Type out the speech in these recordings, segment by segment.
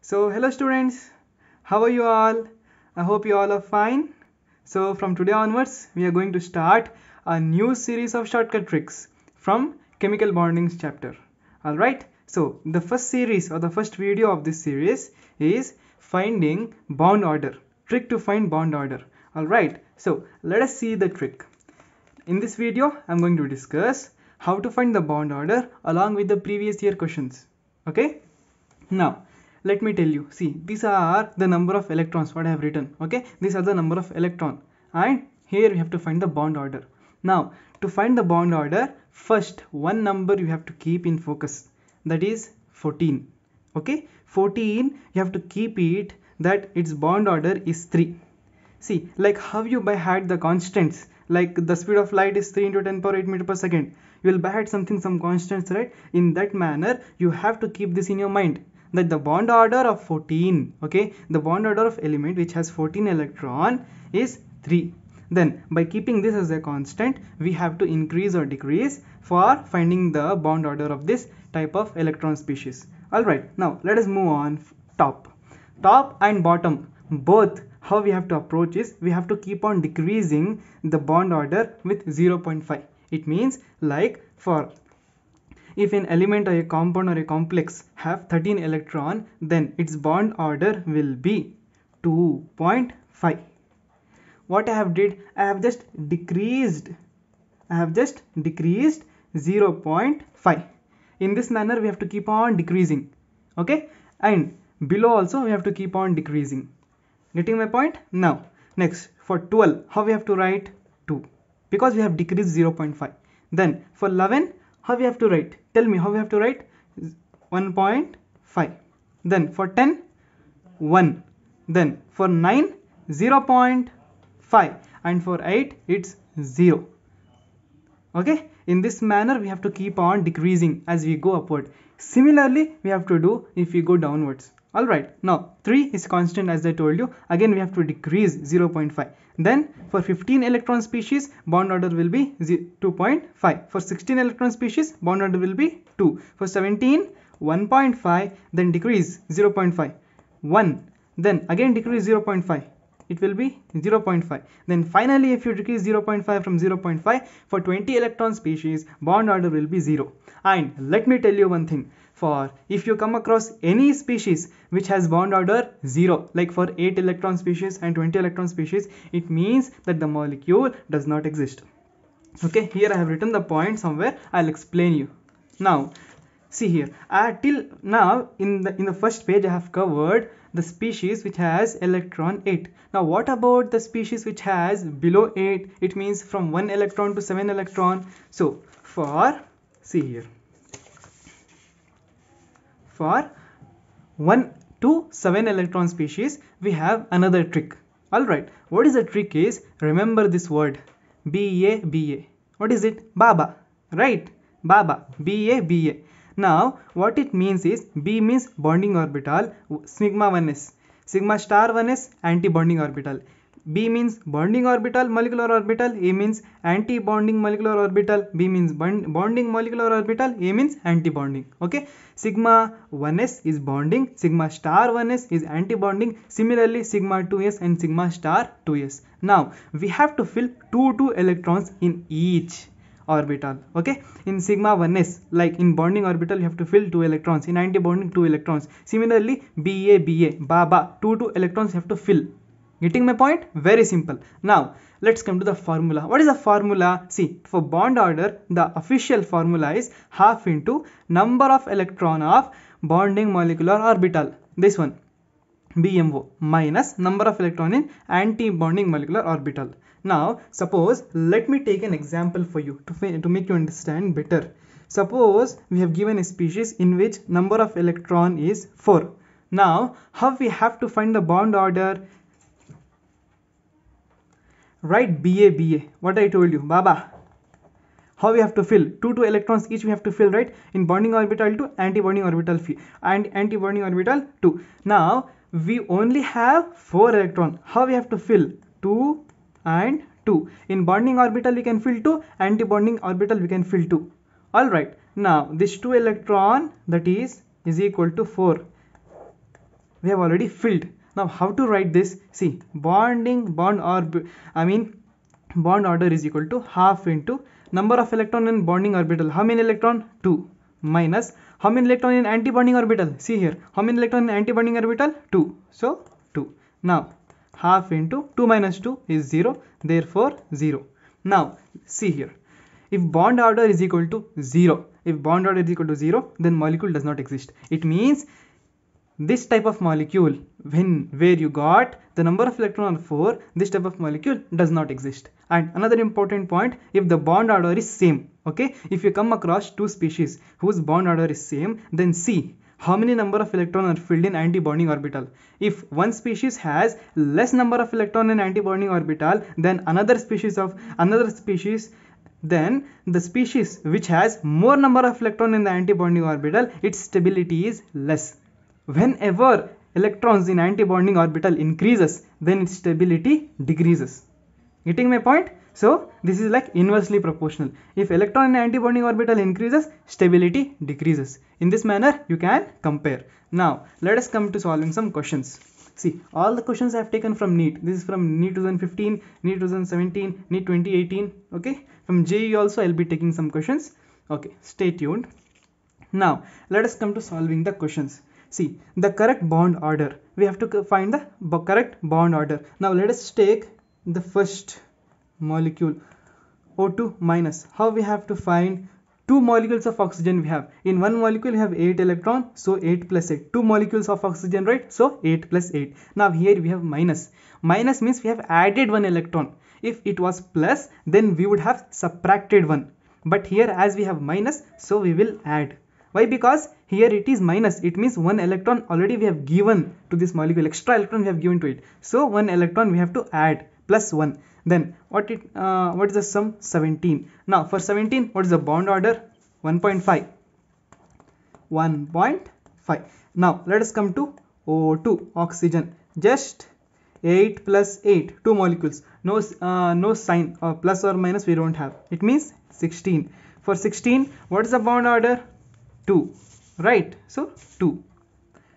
So hello students, how are you all? I hope you all are fine. So from today onwards, we are going to start a new series of shortcut tricks from chemical bondings chapter. Alright, so the first series or the first video of this series is finding bond order, trick to find bond order. Alright, so let us see the trick. In this video, I'm going to discuss how to find the bond order along with the previous year questions. Okay, now let me tell you, see, these are the number of electrons what I have written. Okay, these are the number of electron, and here we have to find the bond order. Now to find the bond order, first one number you have to keep in focus, that is 14. Okay, 14 you have to keep it, that its bond order is 3. See, like how you by heart the constants, like the speed of light is 3 into 10 power 8 meter per second. You will by heart some constants, right? In that manner you have to keep this in your mind, that the bond order of 14, okay, the bond order of element which has 14 electron is 3. Then by keeping this as a constant, we have to increase or decrease for finding the bond order of this type of electron species. Alright, now let us move on. Top and bottom, both how we have to approach is, we have to keep on decreasing the bond order with 0.5. It means, like, for if an element or a compound or a complex have 13 electron, then its bond order will be 2.5. What I have did, I have just decreased 0.5. In this manner we have to keep on decreasing. Okay, and below also we have to keep on decreasing. Getting my point? Now next, for 12, how we have to write? 2, because we have decreased 0.5. Then for 11, how we have to write? Tell me how we have to write? 1.5. Then for 10, 1. Then for 9, 0.5. And for 8, it's 0. Okay, in this manner we have to keep on decreasing as we go upward. Similarly we have to do if we go downwards. Alright, now 3 is constant as I told you. Again we have to decrease 0.5. Then for 15 electron species, bond order will be 2.5. For 16 electron species, bond order will be 2. For 17, 1.5. Then decrease 0.5. 1. Then again decrease 0.5. It will be 0.5. Then finally if you decrease 0.5 from 0.5, for 20 electron species, bond order will be 0. And let me tell you one thing, for if you come across any species which has bond order 0, like for 8 electron species and 20 electron species, it means that the molecule does not exist. Okay, here I have written the point somewhere, I'll explain you. Now see here, till now in the first page I have covered the species which has electron 8. Now what about the species which has below 8? It means from 1 electron to 7 electron. So for, see here, for 1 to 7 electron species we have another trick. Alright, what is the trick is, remember this word BA. What is it? Baba, right? Baba, BA. Now what it means is, B means bonding orbital, sigma 1s, sigma star 1s anti-bonding orbital. B means bonding orbital, molecular orbital. A means anti-bonding molecular orbital. B means bonding molecular orbital. A means anti-bonding. Okay, sigma 1s is bonding, sigma star 1s is anti-bonding. Similarly sigma 2s and sigma star 2s. Now we have to fill 2 electrons in each orbital. Okay, in sigma 1s, like in bonding orbital you have to fill 2 electrons, in anti-bonding 2 electrons. Similarly BA, Baba, 2 electrons you have to fill. Getting my point? Very simple. Now let's come to the formula. What is the formula? See, for bond order the official formula is half into number of electron of bonding molecular orbital, this one BMO, minus number of electron in anti-bonding molecular orbital. Now suppose, let me take an example for you to make you understand better. Suppose we have given a species in which number of electron is 4. Now how we have to find the bond order? Write BA, what I told you, Baba. How we have to fill? 2 electrons each we have to fill, right? In bonding orbital 2, anti-bonding orbital and anti-bonding orbital 2. Now we only have 4 electron. How we have to fill? 2 and 2. In bonding orbital we can fill 2, anti-bonding orbital we can fill 2. Alright, now this 2 electron, that is equal to 4. we have already filled. Now how to write this? See, bond order is equal to half into number of electron in bonding orbital. How many electron? 2, minus how many electron in anti-bonding orbital? See here, how many electron in anti-bonding orbital? 2, so 2. Now half into 2 minus 2 is 0, therefore 0. Now see here, if bond order is equal to 0, then molecule does not exist. It means this type of molecule, where you got the number of electron are 4, this type of molecule does not exist. And another important point, if the bond order is same, okay, if you come across two species whose bond order is same, then see how many number of electrons are filled in anti-bonding orbital. If one species has less number of electron in anti-bonding orbital than another species, then the species which has more number of electron in the anti-bonding orbital, its stability is less. Whenever electrons in anti-bonding orbital increases, then its stability decreases. Getting my point? So this is like inversely proportional. If electron in anti-bonding orbital increases, stability decreases. In this manner you can compare. Now let us come to solving some questions. See, all the questions I have taken from NEET. This is from NEET 2015, NEET 2017, NEET 2018. Okay, from JEE also I'll be taking some questions. Okay, stay tuned. Now let us come to solving the questions. See, the correct bond order. We have to find the correct bond order. Now let us take the first molecule, O2 minus. How we have to find? Two molecules of oxygen we have. In one molecule we have 8 electrons, so 8 plus 8. Two molecules of oxygen, right? So 8 plus 8. Now here we have minus. Minus means we have added one electron. If it was plus, then we would have subtracted one. But here as we have minus, so we will add. Why? Because here it is minus. It means one electron already we have given to this molecule. Extra electron we have given to it. So one electron we have to add plus 1. Then what is the sum? 17. Now for 17, what is the bond order? 1.5. 1.5. Now let us come to O2, oxygen. Just 8 plus 8, two molecules. No sign or plus or minus we don't have. It means 16. For 16, what is the bond order? 2. Right? So 2.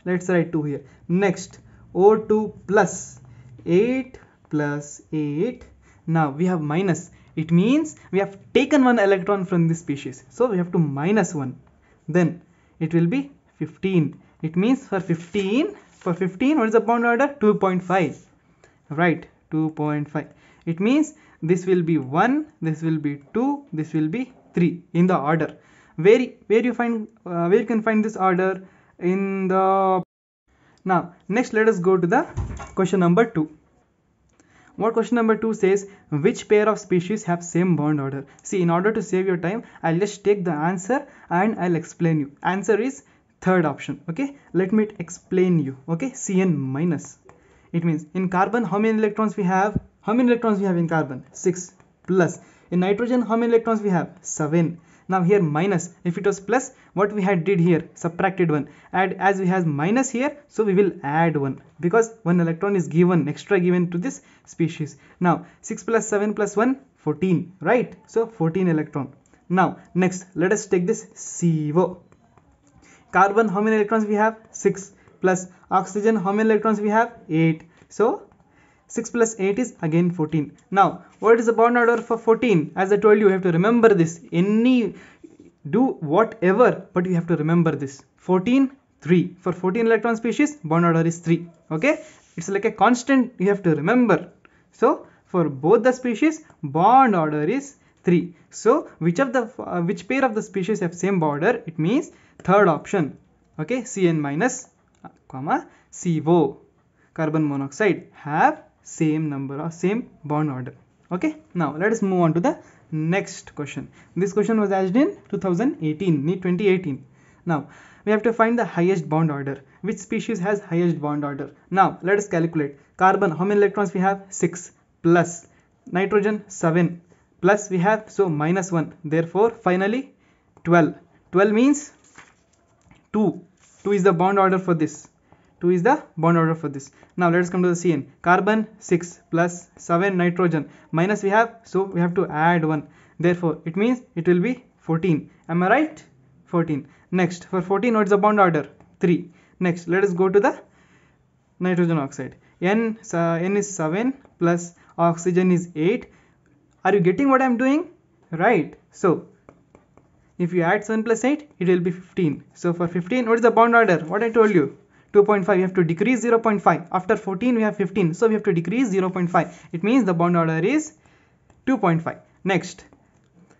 Let's write 2 here. Next, O2 plus 8 plus 8. Now we have minus. It means we have taken one electron from this species. So we have to minus 1. Then it will be 15. It means for 15, what is the bond order? 2.5. Right? 2.5. It means this will be 1, this will be 2, this will be 3 in the order. Where you can find this order in the. Now next let us go to the question number 2. What question number 2 says? Which pair of species have same bond order? See, in order to save your time, I'll just take the answer and I'll explain you. Answer is third option. Okay, let me explain you. Okay, Cn minus. It means in carbon how many electrons we have? How many electrons we have in carbon? 6 plus. In nitrogen how many electrons we have? 7. Now here minus. If it was plus, what we had did here? Subtracted 1. And as we have minus here, so we will add 1 because 1 electron is given, extra given to this species. Now 6 plus 7 plus 1, 14. Right? So 14 electron. Now next let us take this CO. Carbon how many electrons we have? 6 plus. Oxygen how many electrons we have? 8. So 6 plus 8 is again 14. Now what is the bond order for 14? As I told you, you have to remember this. Do whatever, but you have to remember this. 14, 3. For 14 electron species, bond order is 3. Okay, it's like a constant you have to remember. So for both the species, bond order is 3. So which pair of the species have same bond order? It means third option. Okay, Cn minus, comma CO, carbon monoxide have same number or same bond order. Okay, now let us move on to the next question. This question was asked in 2018, NEET 2018. Now we have to find the highest bond order. Which species has highest bond order? Now let us calculate. Carbon how many electrons we have? 6 plus. Nitrogen 7 plus we have, so minus 1. Therefore finally 12. 12 means 2. 2 is the bond order for this. 2 is the bond order for this. Now let us come to the Cn. Carbon 6 plus 7 nitrogen minus we have, so we have to add 1. Therefore it means it will be 14. Am I right? 14. Next for 14, what is the bond order? 3. Next let us go to the nitrogen oxide. N is 7 plus oxygen is 8. Are you getting what I'm doing? Right. So if you add 7 plus 8, it will be 15. So for 15, what is the bond order? What I told you, 2.5. You have to decrease 0.5. After 14, we have 15. So we have to decrease 0.5. It means the bond order is 2.5. Next,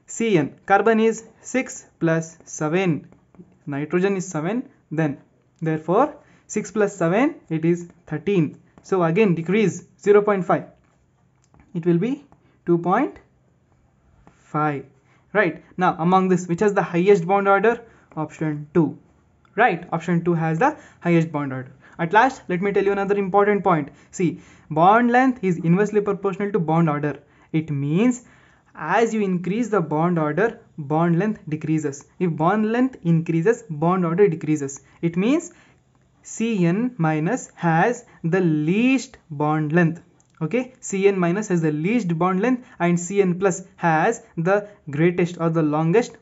Cn. Carbon is 6 plus 7. Nitrogen is 7. Then, therefore, 6 plus 7, it is 13. So again, decrease 0.5. It will be 2.5. Right. Now, among this, which has the highest bond order? Option 2. Right. Option 2 has the highest bond order. At last, let me tell you another important point. See, bond length is inversely proportional to bond order. It means as you increase the bond order, bond length decreases. If bond length increases, bond order decreases. It means Cn minus has the least bond length. Okay, Cn minus has the least bond length and Cn plus has the greatest or the longest